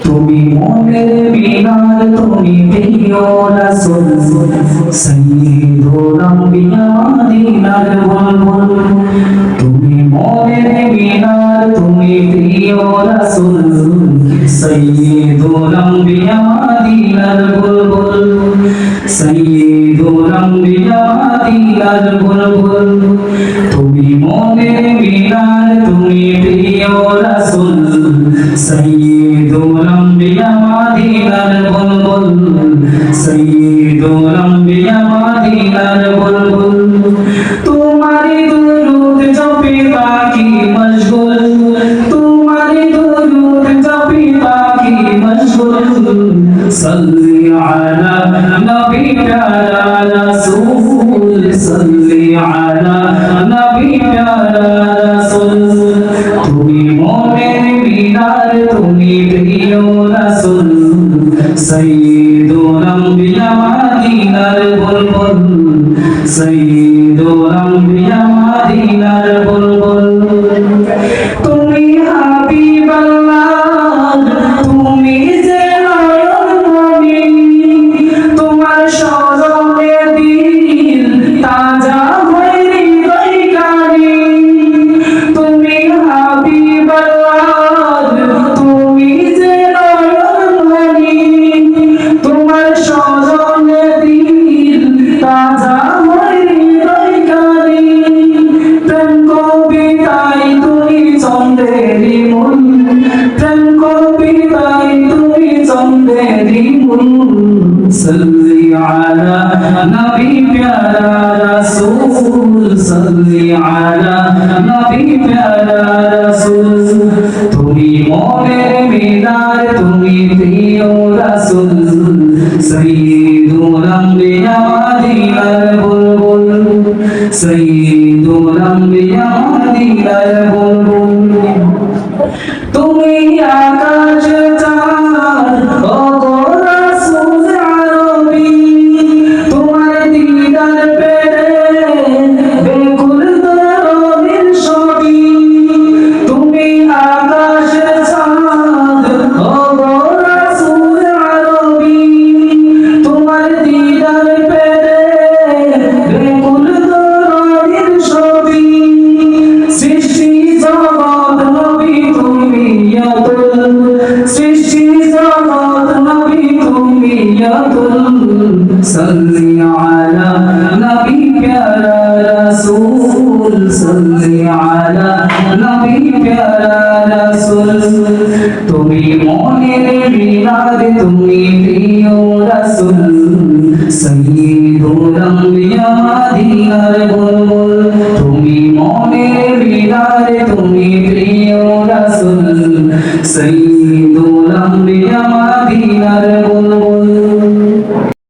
তুমি মনের মিনার তুমি প্রিয় রাসূল সাইয়্যিদুল আম্বিয়া মদিনার বুলবুল তুমি মনের মিনার তুমি প্রিয় রাসূল সাইয়্যিদুল আম্বিয়া মদিনার বুলবুল সাইয়্যিদুল আম্বিয়া মদিনার বুলবুল তুমি মনের মিনার তুমি প্রিয় রাসূল সাইয়্যিদুল আম্বিয়া মদিনার বুলবুল সাইয়্যিদুল আম্বিয়া মদিনার বুলবুল তোমারি দুরূদ জপে পাখি মশগুল তোমারি দুরূদ জপে পাখি মশগুল সাল্লি আলা নবী প্যারা রাসূল সাল্লি আলা নবী প্যারা রাসূল তুমি মনের মিনার তুমি প্রিয় রাসূল সাইয়্যিদুল আম্বিয়া মদিনার বুলবুল সাইয়্যিদুল আম্বিয়া মদিনার বুলবুল তুমি হাবিবাল্লাহ তুমি যে নয়নমণি তোমার স্মরণে দিল তাজা হয় হৃদয় কানি তুমি হাবিবাল্লাহ তুমি যে নয়নমণি তোমার স্মরণে দিল তাজা হয় হৃদয় কানি প্রেম কবিতায় তুমি চন্দ্রেরি মূল প্রেম কবিতায় তুমি চন্দ্রেরি মূল সাল্লি আলা নবী প্যারা রাসূল সাল্লি আলা নবী প্যারা রাসূল তুমি মনের মিনার তুমি প্রিয় রাসূল সাইয়্যিদুল আম্বিয়া মদিনার বুলবুল সাইয়্যিদুল আম্বিয়া মদিনার বুলবুল তুমি আকাশ চাঁদ ওগো রাসূল আরবি তোমার দিদার পেলে বেকুল তরুণীর ছবি তুমি আকাশ চাঁদ ওগো রাসূল আরবি তোমার দিদার পেলে বেকুল তরুণীর ছবি সৃষ্টি জগৎ নবী তুমি ইয়াতুল সৃষ্টি জগৎ নবী তুমি ইয়াতুল সাল্লি আলা নবী প্যারা রাসূল সাল্লি আলা নবী প্যারা রাসূল তুমি মনের মিনার তুমি প্রিয় রাসূল সাইয়্যিদুল আম্বিয়া মদিনার বুলবুল তুমি মনের মিনার তুমি প্রিয় রাসূল সাইয়্যিদুল আম্বিয়া মদিনার বুলবুল